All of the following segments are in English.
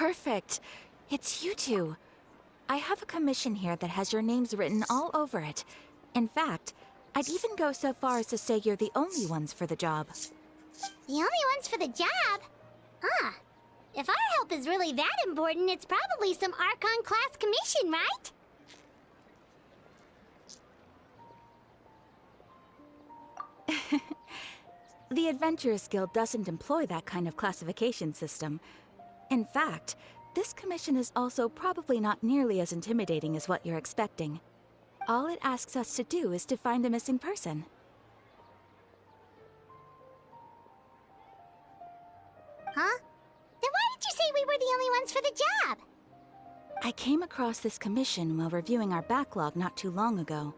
Perfect. It's you two. I have a commission here that has your names written all over it. In fact, I'd even go so far as to say you're the only ones for the job. The only ones for the job? Huh. If our help is really that important, it's probably some Archon-class commission, right? The Adventurers Guild doesn't employ that kind of classification system. In fact, this commission is also probably not nearly as intimidating as what you're expecting. All it asks us to do is to find a missing person. Huh? Then why did you say we were the only ones for the job? I came across this commission while reviewing our backlog not too long ago.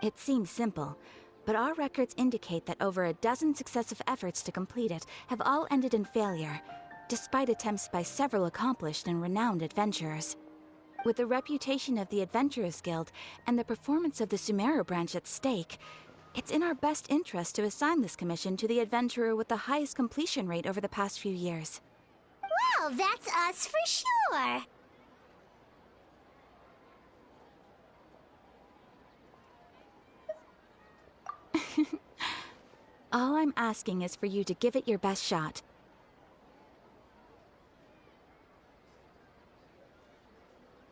It seems simple, but our records indicate that over a dozen successive efforts to complete it have all ended in failure, despite attempts by several accomplished and renowned adventurers. With the reputation of the Adventurers Guild and the performance of the Sumeru branch at stake, it's in our best interest to assign this commission to the adventurer with the highest completion rate over the past few years. Well, that's us for sure. All I'm asking is for you to give it your best shot.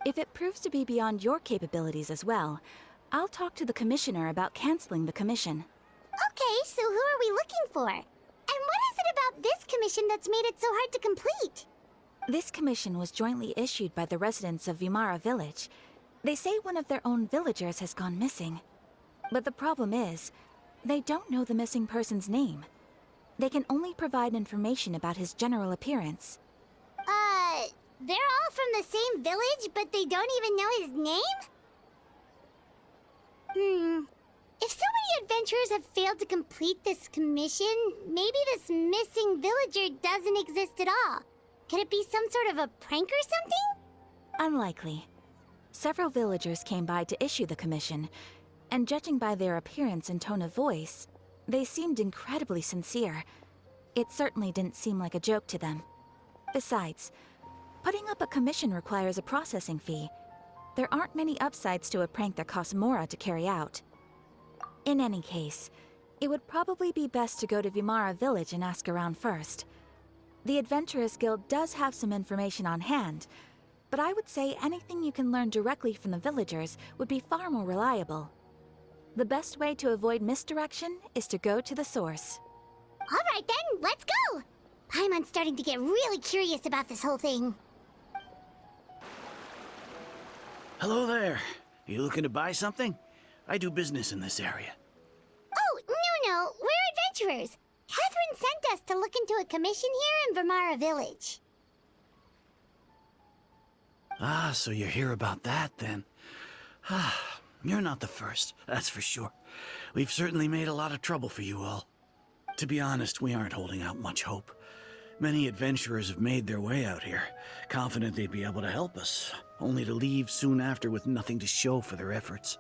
If it proves to be beyond your capabilities as well, I'll talk to the commissioner about canceling the commission. Okay, so who are we looking for? And what is it about this commission that's made it so hard to complete? This commission was jointly issued by the residents of Vimara Village. They say one of their own villagers has gone missing. But the problem is, they don't know the missing person's name. They can only provide information about his general appearance. They're all from the same village, but they don't even know his name? If so many adventurers have failed to complete this commission, maybe this missing villager doesn't exist at all. Could it be some sort of a prank or something? Unlikely. Several villagers came by to issue the commission, and judging by their appearance and tone of voice, they seemed incredibly sincere. It certainly didn't seem like a joke to them. Besides, putting up a commission requires a processing fee. There aren't many upsides to a prank that costs Mora to carry out. In any case, it would probably be best to go to Vimara Village and ask around first. The Adventurers Guild does have some information on hand, but I would say anything you can learn directly from the villagers would be far more reliable. The best way to avoid misdirection is to go to the source. All right then, let's go! Paimon's starting to get really curious about this whole thing. Hello there. You looking to buy something? I do business in this area. Oh, no, we're adventurers. Catherine sent us to look into a commission here in Vimara Village. Ah, so you're here about that then. Ah, you're not the first, that's for sure. We've certainly made a lot of trouble for you all. To be honest, we aren't holding out much hope. Many adventurers have made their way out here, confident they'd be able to help us, only to leave soon after with nothing to show for their efforts.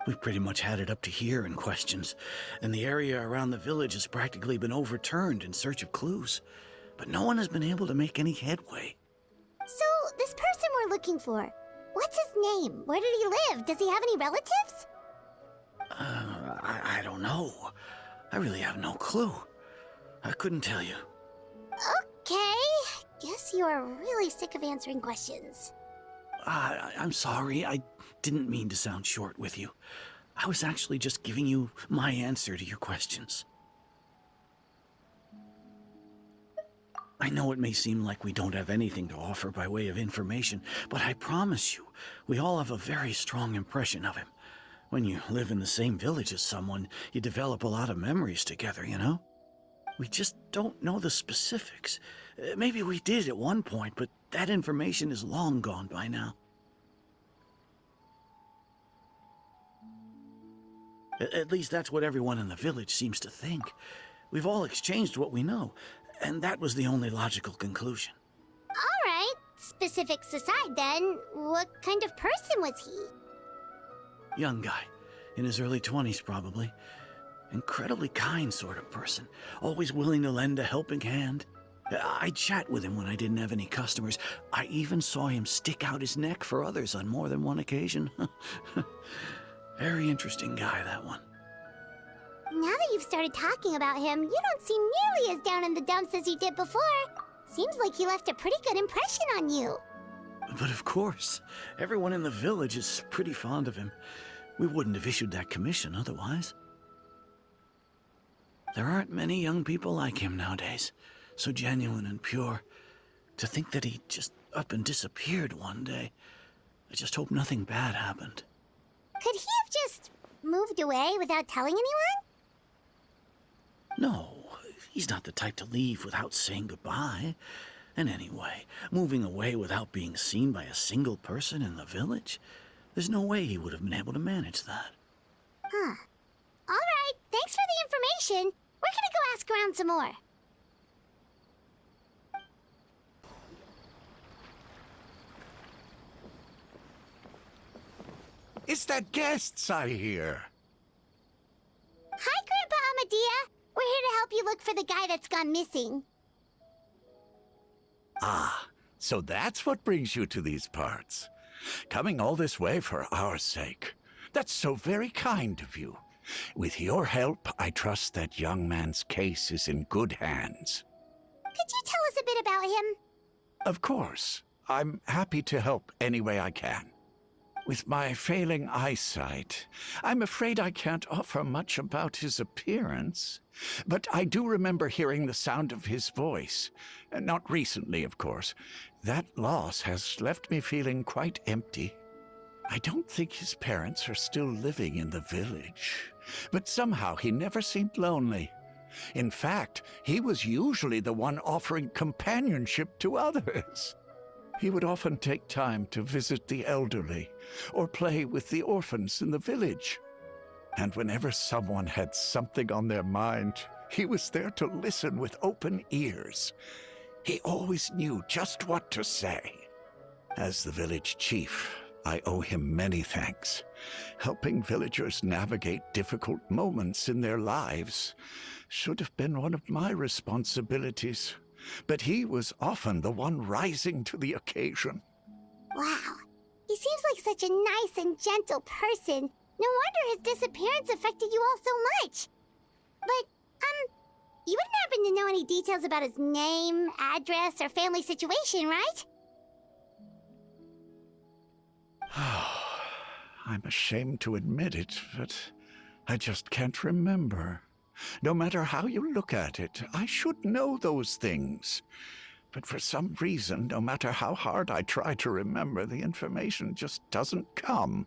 We've pretty much had it up to here in questions, and the area around the village has practically been overturned in search of clues, but no one has been able to make any headway. So, this person we're looking for, what's his name? Where did he live? Does he have any relatives? I don't know. I really have no clue. I couldn't tell you. Okay, guess you are really sick of answering questions. I'm sorry, I didn't mean to sound short with you. I was actually just giving you my answer to your questions. I know it may seem like we don't have anything to offer by way of information, but I promise you, we all have a very strong impression of him. When you live in the same village as someone, you develop a lot of memories together, you know? We just don't know the specifics. Maybe we did at one point, but that information is long gone by now. At least that's what everyone in the village seems to think. We've all exchanged what we know, and that was the only logical conclusion. All right, specifics aside then, what kind of person was he? Young guy, in his early 20s probably. Incredibly kind sort of person, always willing to lend a helping hand. I'd chat with him when I didn't have any customers. I even saw him stick out his neck for others on more than one occasion. Very interesting guy, that one. Now that you've started talking about him, you don't seem nearly as down in the dumps as you did before. Seems like he left a pretty good impression on you. But of course, everyone in the village is pretty fond of him. We wouldn't have issued that commission otherwise. There aren't many young people like him nowadays, so genuine and pure. To think that he just up and disappeared one day. I just hope nothing bad happened. Could he have just moved away without telling anyone? No, he's not the type to leave without saying goodbye. And anyway, moving away without being seen by a single person in the village, there's no way he would have been able to manage that. Huh. All right, thanks for the information. We're gonna go ask around some more. It's the guests I hear. Hi, Grandpa Amadea. We're here to help you look for the guy that's gone missing. Ah, so that's what brings you to these parts. Coming all this way for our sake. That's so very kind of you. With your help, I trust that young man's case is in good hands. Could you tell us a bit about him? Of course. I'm happy to help any way I can. With my failing eyesight, I'm afraid I can't offer much about his appearance. But I do remember hearing the sound of his voice. Not recently, of course. That loss has left me feeling quite empty. I don't think his parents are still living in the village. But somehow he never seemed lonely. In fact, he was usually the one offering companionship to others. He would often take time to visit the elderly or play with the orphans in the village. And whenever someone had something on their mind, he was there to listen with open ears. He always knew just what to say. As the village chief, I owe him many thanks. Helping villagers navigate difficult moments in their lives should have been one of my responsibilities. But he was often the one rising to the occasion. Wow. He seems like such a nice and gentle person. No wonder his disappearance affected you all so much. But, you wouldn't happen to know any details about his name, address, or family situation, right? I'm ashamed to admit it, but I just can't remember. No matter how you look at it, I should know those things. But for some reason, no matter how hard I try to remember, the information just doesn't come.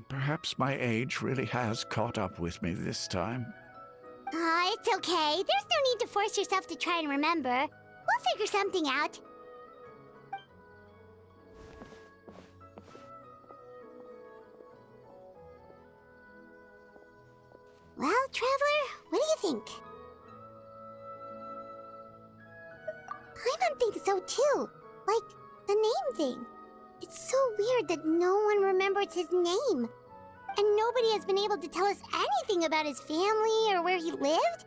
Perhaps my age really has caught up with me this time. It's okay. There's no need to force yourself to try and remember. We'll figure something out. Well, Traveler, what do you think? Paimon thinks so too. Like, the name thing. It's so weird that no one remembers his name. And nobody has been able to tell us anything about his family or where he lived.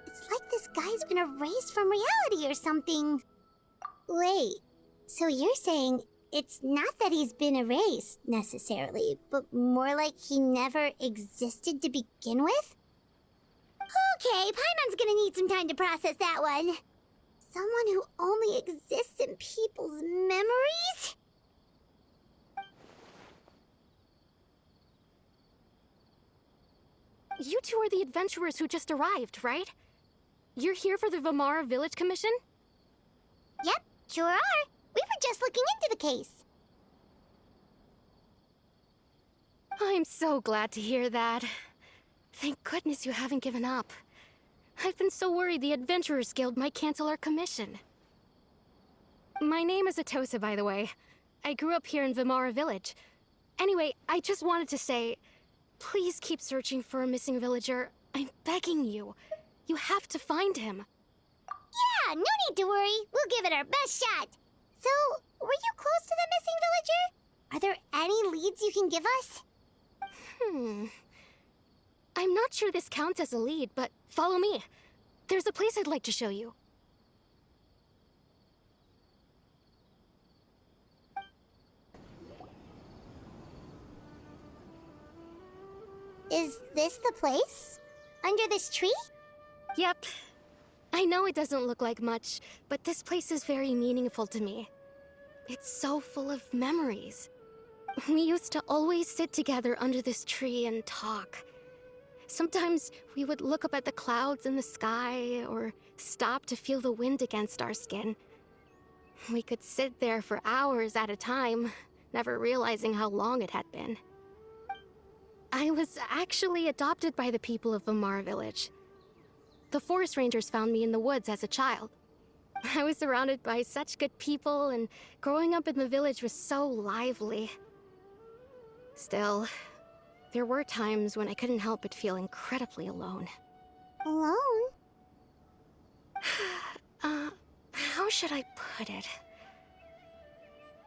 It's like this guy's been erased from reality or something. Wait, so you're saying it's not that he's been erased, necessarily, but more like he never existed to begin with? Okay, Paimon's gonna need some time to process that one. Someone who only exists in people's memories? You two are the adventurers who just arrived, right? You're here for the Vamara Village Commission? Yep, sure are. We were just looking into the case. I'm so glad to hear that. Thank goodness you haven't given up. I've been so worried the Adventurers Guild might cancel our commission. My name is Atosa, by the way. I grew up here in Vamara Village. Anyway, I just wanted to say, please keep searching for a missing villager. I'm begging you. You have to find him. Yeah, no need to worry. We'll give it our best shot. So, were you close to the missing villager? Are there any leads you can give us? I'm not sure this counts as a lead, but follow me. There's a place I'd like to show you. Is this the place? Under this tree? Yep. I know it doesn't look like much, but this place is very meaningful to me. It's so full of memories. We used to always sit together under this tree and talk. Sometimes we would look up at the clouds in the sky, or stop to feel the wind against our skin. We could sit there for hours at a time, never realizing how long it had been. I was actually adopted by the people of Vamara Village. The forest rangers found me in the woods as a child. I was surrounded by such good people, and growing up in the village was so lively. Still, there were times when I couldn't help but feel incredibly alone. Alone? How should I put it?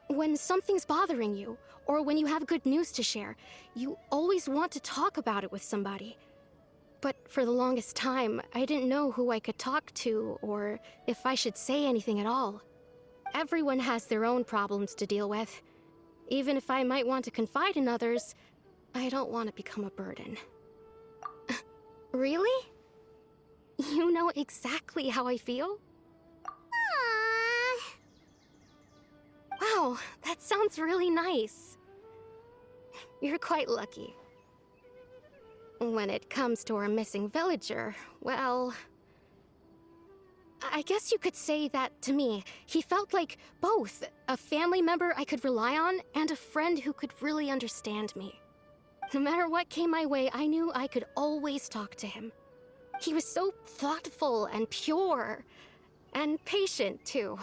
When something's bothering you, or when you have good news to share, you always want to talk about it with somebody. But for the longest time, I didn't know who I could talk to, or if I should say anything at all. Everyone has their own problems to deal with. Even if I might want to confide in others, I don't want to become a burden. Really? You know exactly how I feel? Aww. Wow, that sounds really nice. You're quite lucky. When it comes to our missing villager, well, I guess you could say that to me. He felt like both a family member I could rely on and a friend who could really understand me. No matter what came my way, I knew I could always talk to him. He was so thoughtful and pure, and patient too.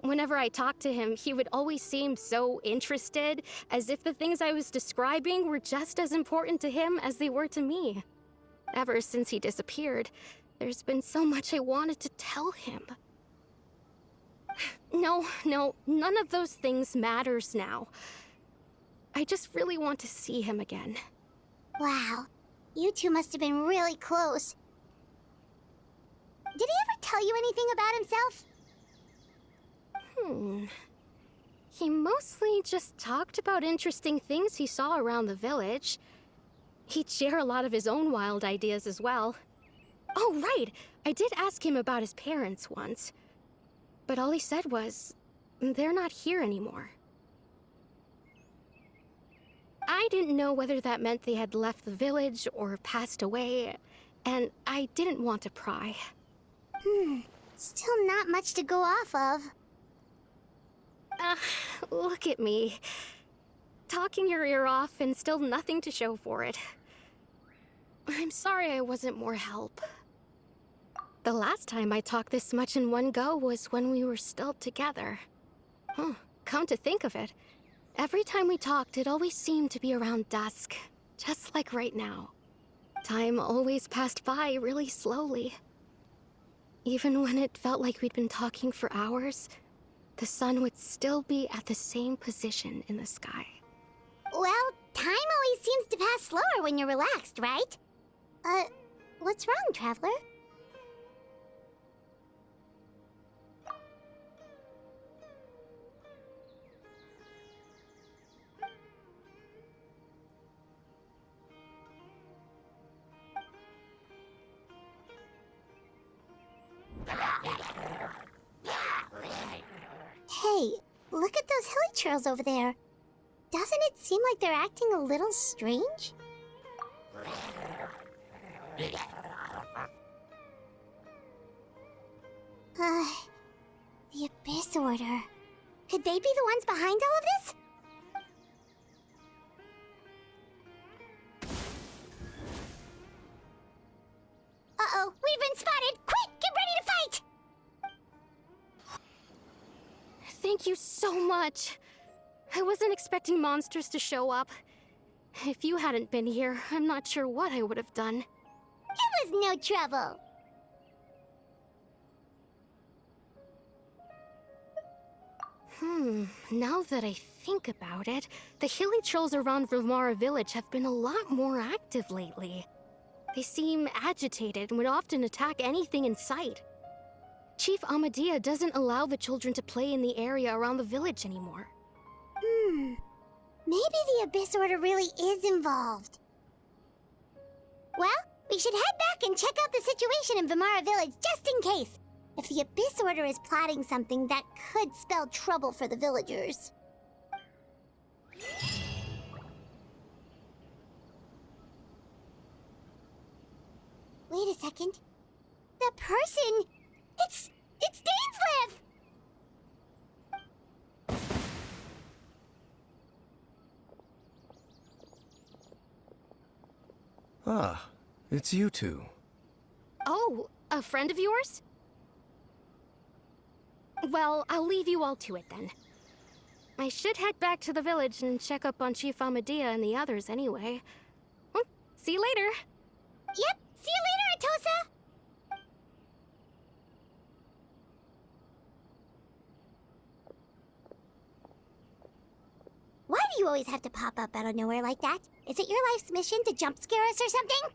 Whenever I talked to him, he would always seem so interested, as if the things I was describing were just as important to him as they were to me. Ever since he disappeared, there's been so much I wanted to tell him. No, none of those things matters now. I just really want to see him again. Wow. You two must have been really close. Did he ever tell you anything about himself? He mostly just talked about interesting things he saw around the village. He'd share a lot of his own wild ideas as well. Oh, right! I did ask him about his parents once. But all he said was, they're not here anymore. I didn't know whether that meant they had left the village or passed away, and I didn't want to pry. Still not much to go off of. Look at me. Talking your ear off and still nothing to show for it. I'm sorry I wasn't more help. The last time I talked this much in one go was when we were still together. Come to think of it, every time we talked, it always seemed to be around dusk, just like right now. Time always passed by really slowly. Even when it felt like we'd been talking for hours, the sun would still be at the same position in the sky. Well, time always seems to pass slower when you're relaxed, right? What's wrong, Traveler? Hey, look at those hilly trails over there. Doesn't it seem like they're acting a little strange? The Abyss Order. Could they be the ones behind all of this? Uh-oh, we've been spotted! Quick, get ready to fight! Thank you so much. I wasn't expecting monsters to show up. If you hadn't been here, I'm not sure what I would have done. It was no trouble. Now that I think about it, the hilly trolls around Vamara Village have been a lot more active lately. They seem agitated and would often attack anything in sight. Chief Amadea doesn't allow the children to play in the area around the village anymore. Maybe the Abyss Order really is involved. Well, we should head back and check out the situation in Vimara Village just in case. If the Abyss Order is plotting something, that could spell trouble for the villagers. Wait a second. The person... It's Dainsleif! Ah, it's you two. Oh, a friend of yours? Well, I'll leave you all to it then. I should head back to the village and check up on Chief Amadea and the others anyway. See you later. Yep, see you later, Atosa! Why do you always have to pop up out of nowhere like that? Is it your life's mission to jump scare us or something?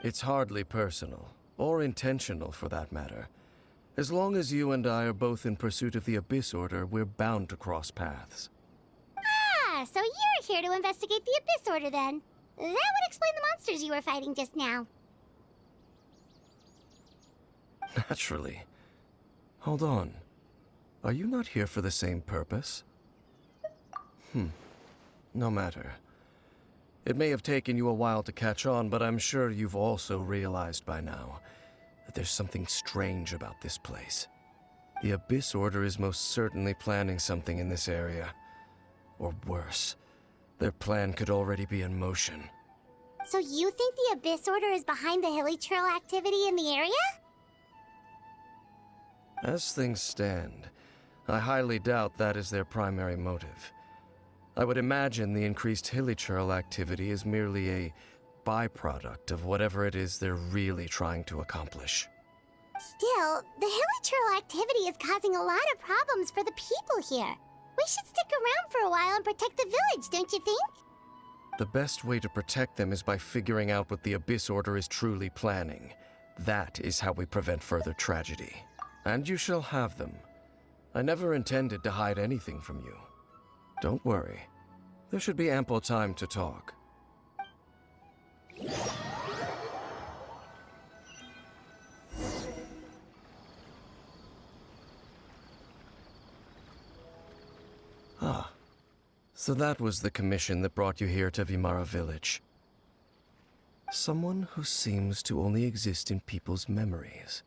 It's hardly personal, or intentional for that matter. As long as you and I are both in pursuit of the Abyss Order, we're bound to cross paths. Ah, so you're here to investigate the Abyss Order then. That would explain the monsters you were fighting just now. Naturally. Hold on. Are you not here for the same purpose? No matter. It may have taken you a while to catch on, but I'm sure you've also realized by now that there's something strange about this place. The Abyss Order is most certainly planning something in this area. Or worse, their plan could already be in motion. So you think the Abyss Order is behind the hilly churl activity in the area? As things stand, I highly doubt that is their primary motive. I would imagine the increased hilly churl activity is merely a byproduct of whatever it is they're really trying to accomplish. Still, the hilly churl activity is causing a lot of problems for the people here. We should stick around for a while and protect the village, don't you think? The best way to protect them is by figuring out what the Abyss Order is truly planning. That is how we prevent further tragedy. And you shall have them. I never intended to hide anything from you. Don't worry. There should be ample time to talk. Ah. So that was the commission that brought you here to Vimara Village. Someone who seems to only exist in people's memories.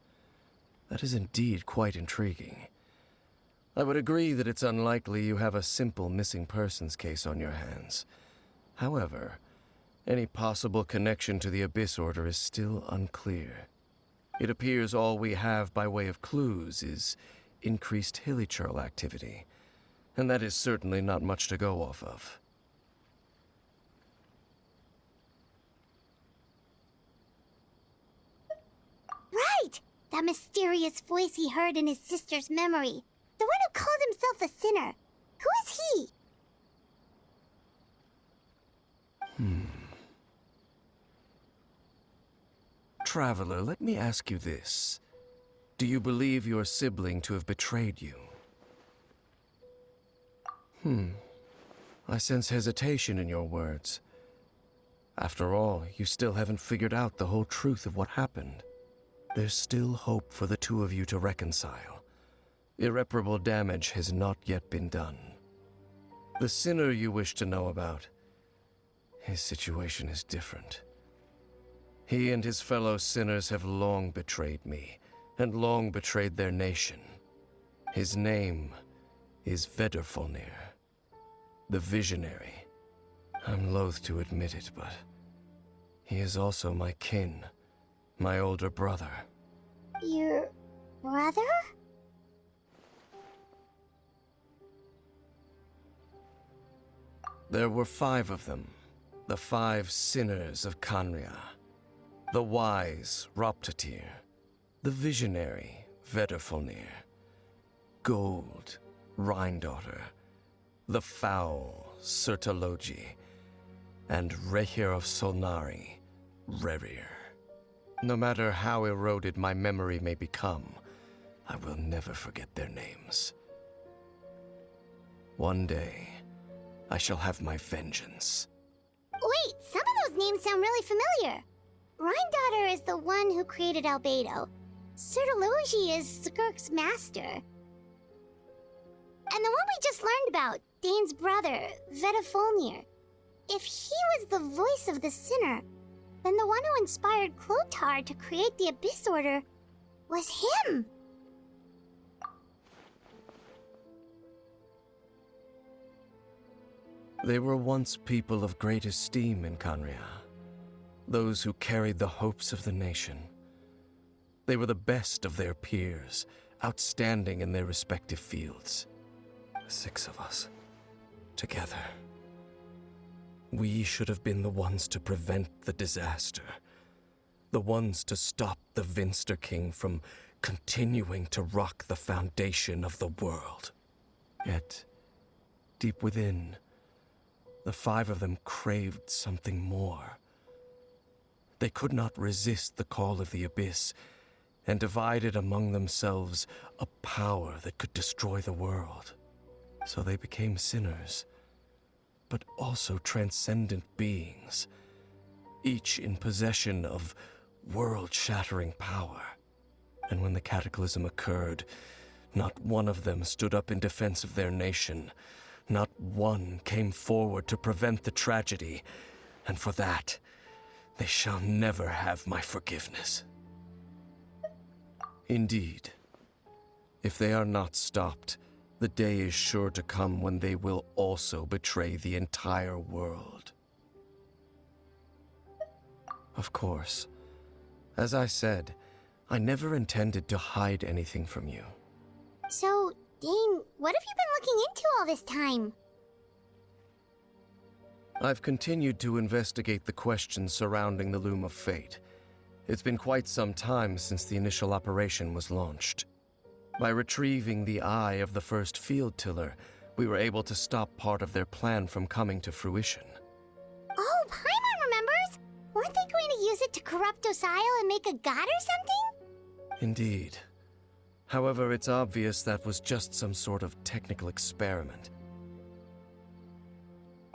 That is indeed quite intriguing. I would agree that it's unlikely you have a simple missing persons case on your hands. However, any possible connection to the Abyss Order is still unclear. It appears all we have by way of clues is increased hilly churl activity, and that is certainly not much to go off of. Right! That mysterious voice he heard in his sister's memory. The one who called himself a sinner. Who is he? Traveler, let me ask you this. Do you believe your sibling to have betrayed you? I sense hesitation in your words. After all, you still haven't figured out the whole truth of what happened. There's still hope for the two of you to reconcile. Irreparable damage has not yet been done. The sinner you wish to know about, his situation is different. He and his fellow sinners have long betrayed me, and long betrayed their nation. His name is Vedrfolnir, the Visionary. I'm loath to admit it, but he is also my kin, my older brother. Your brother? There were 5 of them, the 5 sinners of Kanria. The wise Roptatir, the visionary Vedrfolnir, Gold Rhindaughter, the foul Sertologi, and Rehir of Solnari, Rerir. No matter how eroded my memory may become, I will never forget their names. One day, I shall have my vengeance. Wait, some of those names sound really familiar. Rhyndaughtr is the one who created Albedo. Sertology is Skirk's master. And the one we just learned about, Dane's brother, Vetafolnir. If he was the voice of the sinner, then the one who inspired Clothar to create the Abyss Order was him! They were once people of great esteem in Khaenri'ah, those who carried the hopes of the nation. They were the best of their peers, outstanding in their respective fields. 6 of us, together. We should have been the ones to prevent the disaster, the ones to stop the Vinster King from continuing to rock the foundation of the world. Yet, deep within, the 5 of them craved something more. They could not resist the call of the Abyss, and divided among themselves a power that could destroy the world. So they became sinners, but also transcendent beings, each in possession of world-shattering power. And when the cataclysm occurred, not one of them stood up in defense of their nation. Not one came forward to prevent the tragedy, and for that, they shall never have my forgiveness. Indeed, if they are not stopped, the day is sure to come when they will also betray the entire world. Of course, as I said, I never intended to hide anything from you. So, Dane, what have you been looking into all this time? I've continued to investigate the questions surrounding the Loom of Fate. It's been quite some time since the initial operation was launched. By retrieving the eye of the first field tiller, we were able to stop part of their plan from coming to fruition. Oh, Paimon remembers! Weren't they going to use it to corrupt Osial and make a god or something? Indeed. However, it's obvious that was just some sort of technical experiment.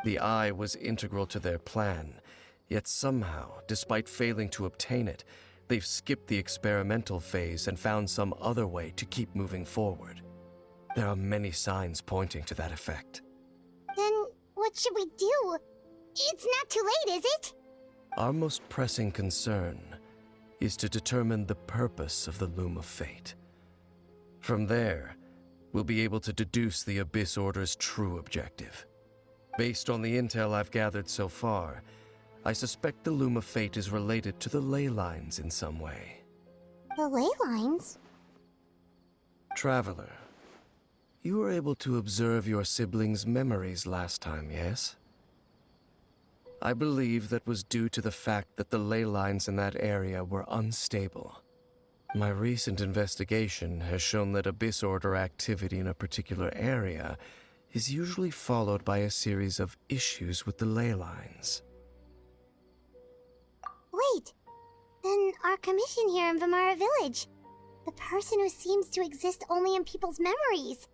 The eye was integral to their plan, yet somehow, despite failing to obtain it, they've skipped the experimental phase and found some other way to keep moving forward. There are many signs pointing to that effect. Then, what should we do? It's not too late, is it? Our most pressing concern is to determine the purpose of the Loom of Fate. From there, we'll be able to deduce the Abyss Order's true objective. Based on the intel I've gathered so far, I suspect the Loom of Fate is related to the ley lines in some way. The ley lines? Traveler, you were able to observe your siblings' memories last time, yes? I believe that was due to the fact that the ley lines in that area were unstable. My recent investigation has shown that Abyss Order activity in a particular area is usually followed by a series of issues with the ley lines. Wait, then our commission here in Vimara Village, the person who seems to exist only in people's memories,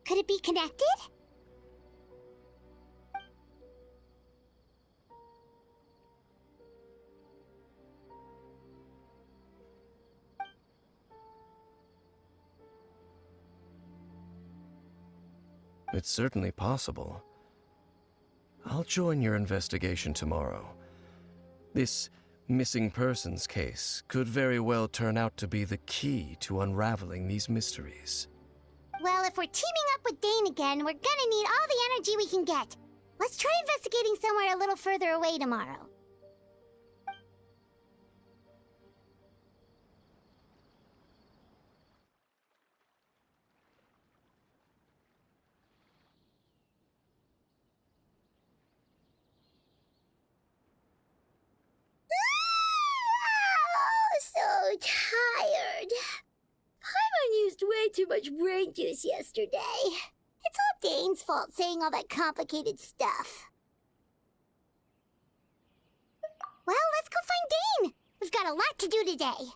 could it be connected? It's certainly possible. I'll join your investigation tomorrow. This missing persons case could very well turn out to be the key to unraveling these mysteries. Well, if we're teaming up with Dane again, we're gonna need all the energy we can get. Let's try investigating somewhere a little further away tomorrow. So tired. Paimon used way too much brain juice yesterday. It's all Dane's fault saying all that complicated stuff. Well, let's go find Dane. We've got a lot to do today.